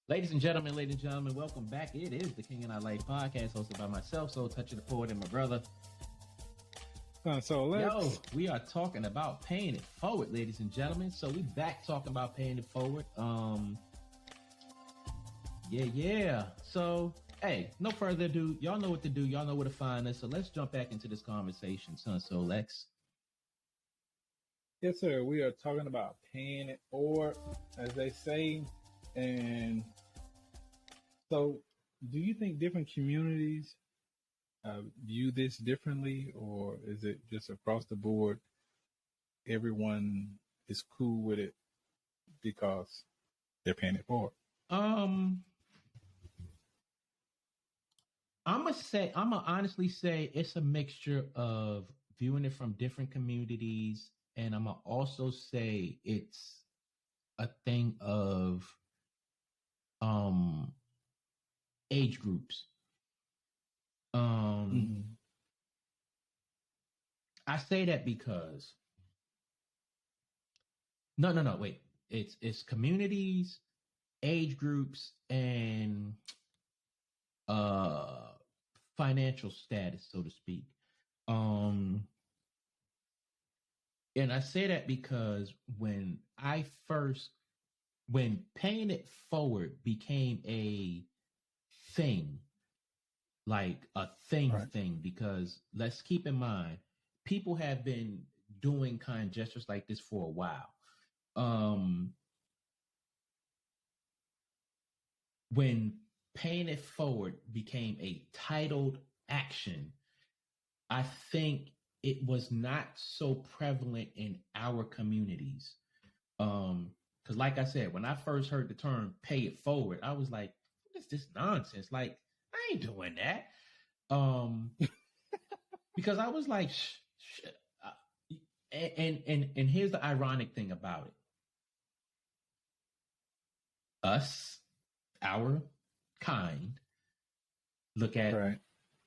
Ladies and gentlemen, welcome back. It is the King and I Life podcast hosted by myself, Soul Touching the Forward, and my brother. So Yo, we are talking about paying it forward, ladies and gentlemen. So we back talking about paying it forward. Yeah. So, hey, no further ado. Y'all know what to do. Y'all know where to find us. So let's jump back into this conversation, son. So Lex. Yes, sir. We are talking about paying it forward, as they say. And so, do you think different communities view this differently, or is it just across the board? Everyone is cool with it because they're paying it forward. I'm gonna honestly say it's a mixture of viewing it from different communities, and I'm gonna also say it's a thing of age groups. I say that because no, wait. It's communities, age groups, and financial status, so to speak. And I say that because when paying it forward became a thing, like a thing, because let's keep in mind, people have been doing kind gestures like this for a while. When paying it forward became a titled action, I think it was not so prevalent in our communities. Because like I said, when I first heard the term pay it forward, I was like, what is this nonsense? Like, I ain't doing that. Because I was like, and here's the ironic thing about it. Us, our kind, look at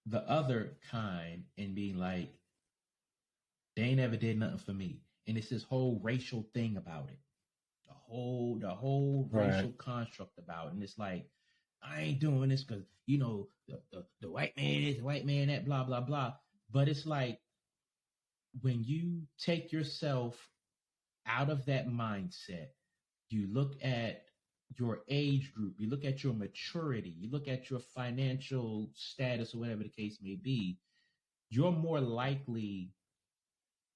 the other kind and be like, they ain't ever did nothing for me. And it's this whole racial thing about it. The whole racial construct about it. And it's like, I ain't doing this because, the white man is the white man, that blah, blah, blah. But it's like, when you take yourself out of that mindset, you look at your age group, you look at your maturity, you look at your financial status or whatever the case may be, you're more likely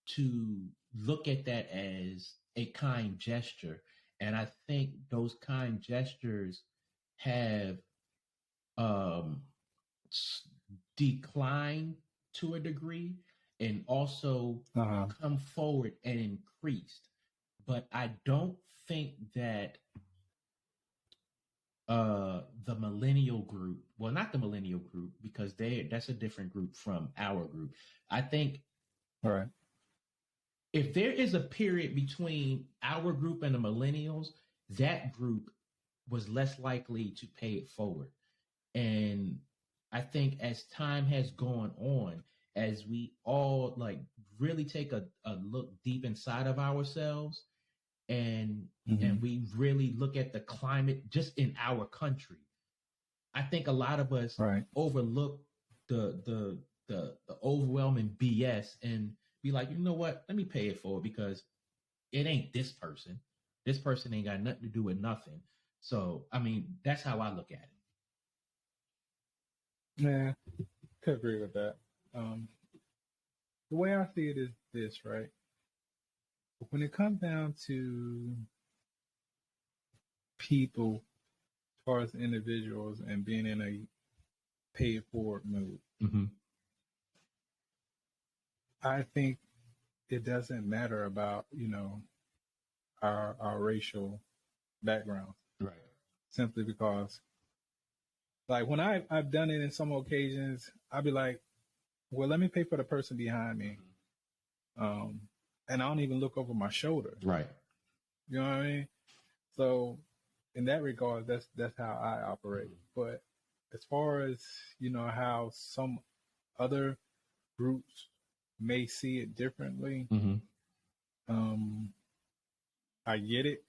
to look at that as a kind gesture. And I think those kind gestures have declined to a degree and also come forward and increased. But I don't think that the millennial group, well, not the millennial group, because that's a different group from our group. I think if there is a period between our group and the millennials, that group was less likely to pay it forward. And I think as time has gone on, as we all like really take a look deep inside of ourselves and we really look at the climate just in our country, I think a lot of us overlook the overwhelming BS and be like, you know what? Let me pay it forward because it ain't this person. This person ain't got nothing to do with nothing. So, I mean, that's how I look at it. Yeah, could agree with that. The way I see it is this, right? When it comes down to people, as far as individuals, and being in a pay it forward mood, I think it doesn't matter about, our racial background. Right. Simply because, like, when I've done it in some occasions, I'll be like, well, let me pay for the person behind me. And I don't even look over my shoulder. Right. You know what I mean? So in that regard, that's how I operate. But as far as, how some other groups may see it differently, I get it.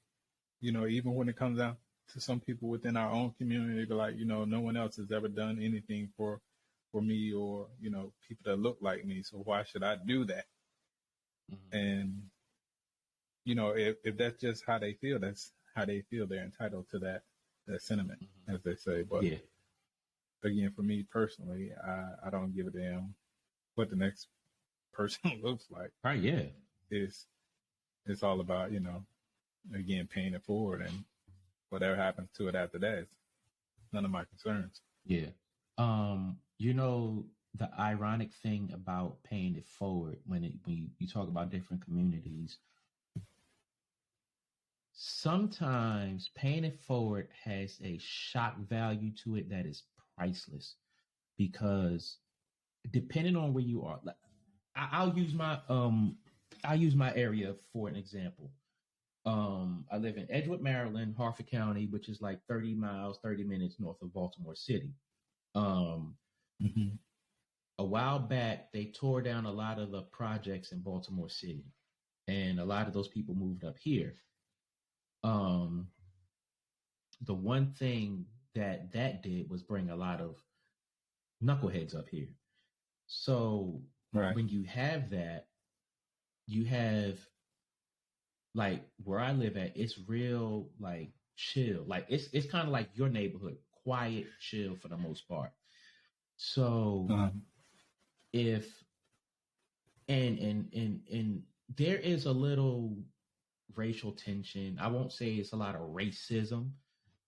Even when it comes down to some people within our own community, like, no one else has ever done anything for me, or, people that look like me. So why should I do that? Mm-hmm. And, if that's just how they feel, that's how they feel. They're entitled to that sentiment, mm-hmm. as they say. But again, for me personally, I don't give a damn what the next person looks like. Right. Yeah. It's all about, again, paying it forward, and whatever happens to it after that is none of my concerns. Yeah. The ironic thing about paying it forward when you talk about different communities, sometimes paying it forward has a shock value to it that is priceless, because depending on where you are, I'll use my area for an example. I live in Edgewood, Maryland, Harford County, which is like 30 minutes north of Baltimore City. Mm-hmm. A while back, they tore down a lot of the projects in Baltimore City, and a lot of those people moved up here. The one thing that did was bring a lot of knuckleheads up here. So when you have that, you have, like, where I live at, it's real, like, chill. Like, it's kind of like your neighborhood, quiet, chill for the most part. So if and there is a little racial tension. I won't say it's a lot of racism,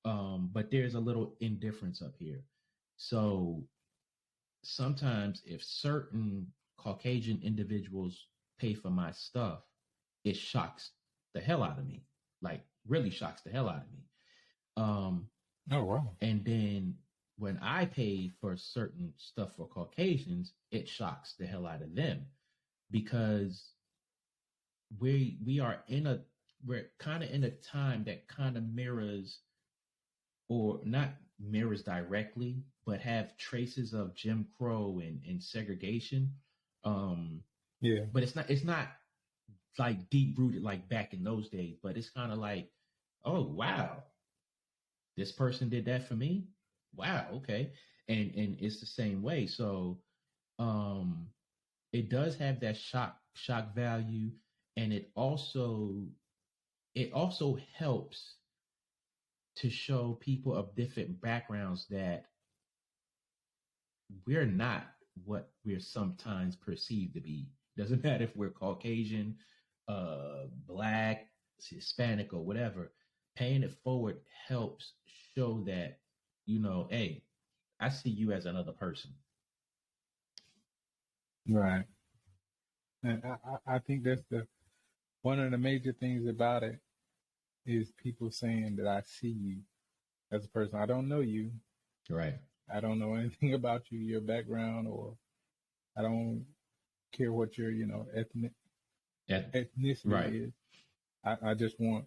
but there's a little indifference up here. So sometimes if certain Caucasian individuals pay for my stuff, it shocks the hell out of me. Like, really shocks the hell out of me. Oh, wow. And then when I pay for certain stuff for Caucasians, it shocks the hell out of them, because we're kind of in a time that kind of mirrors, or not mirrors directly, but have traces of Jim Crow and segregation. But it's not like deep rooted like back in those days, but it's kind of like, oh wow, this person did that for me. Wow, okay. And it's the same way. So it does have that shock value, and it also helps to show people of different backgrounds that we're not what we're sometimes perceived to be. Doesn't matter if we're Caucasian, Black, Hispanic, or whatever. Paying it forward helps show that, hey, I see you as another person. Right. And I think that's one of the major things about it, is people saying that I see you as a person. I don't know you. Right. I don't know anything about you, your background, or I don't care what your, ethnicity is. I just want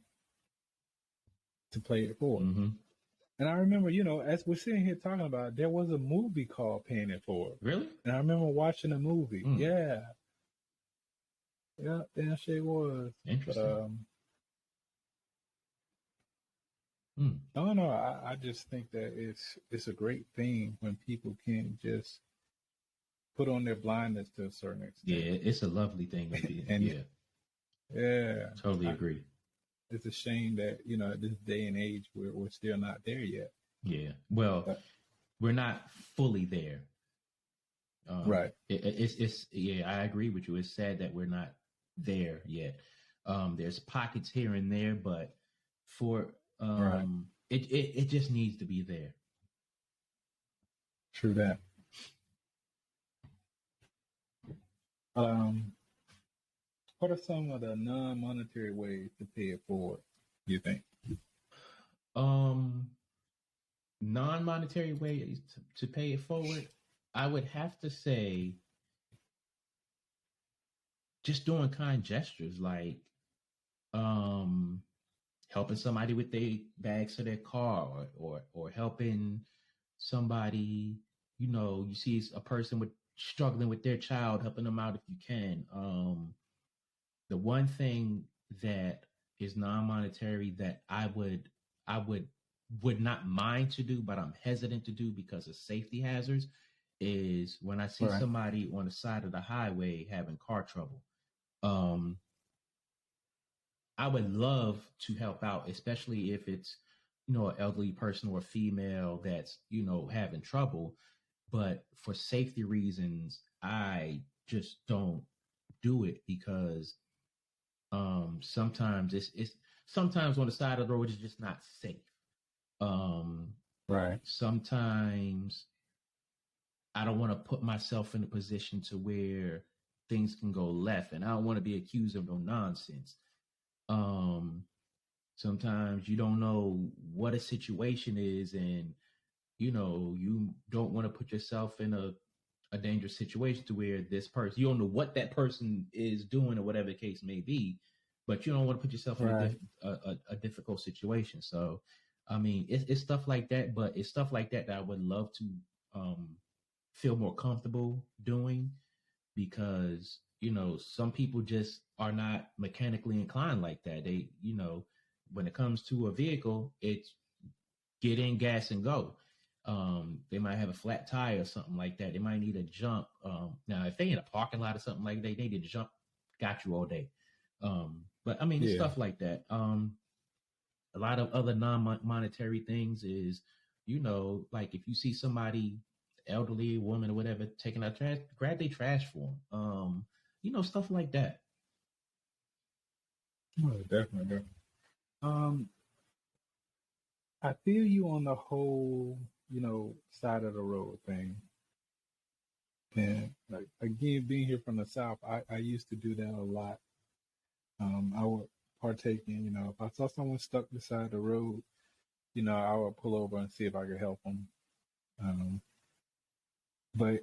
to play it forward. Mm-hmm. And I remember, as we're sitting here talking about it, there was a movie called Paying It Forward. Really? And I remember watching the movie. Yeah. Yeah, that shit was. Interesting. But, I don't know. I just think that it's a great thing when people can just put on their blindness to a certain extent. Yeah, it's a lovely thing. Yeah. Totally agree. It's a shame that, at this day and age, we're still not there yet. Yeah. Well, we're not fully there. Right. It's I agree with you. It's sad that we're not there yet. There's pockets here and there, but for it just needs to be there. True that. What are some of the non-monetary ways to pay it forward, do you think? Non-monetary ways to pay it forward, I would have to say just doing kind gestures, like helping somebody with their bags to their car, or helping somebody, you see a person struggling with their child, helping them out if you can. The one thing that is non-monetary that I would would not mind to do, but I'm hesitant to do because of safety hazards, is when I see somebody on the side of the highway having car trouble. I would love to help out, especially if it's, an elderly person or a female that's, having trouble. But for safety reasons, I just don't do it because sometimes it's sometimes on the side of the road it's just not safe. Sometimes I don't want to put myself in a position to where things can go left, and I don't want to be accused of no nonsense. Sometimes you don't know what a situation is, and you don't want to put yourself in a dangerous situation to where this person, you don't know what that person is doing or whatever the case may be, but you don't want to put yourself in a difficult situation. So, I mean, it's stuff like that, but it's stuff like that I would love to feel more comfortable doing, because, some people just are not mechanically inclined like that. They, when it comes to a vehicle, it's get in, gas, and go. They might have a flat tire or something like that. They might need a jump. Now, if they in a parking lot or something like that, they need a jump. Got you all day. But I mean, stuff like that. A lot of other non-monetary things is, like if you see somebody, elderly woman or whatever, taking out trash, grab their trash for them. Stuff like that. Oh, definitely. I feel you on the whole, side of the road thing. And like, again, being here from the South, I used to do that a lot. I would partake in, if I saw someone stuck beside the road, I would pull over and see if I could help them. But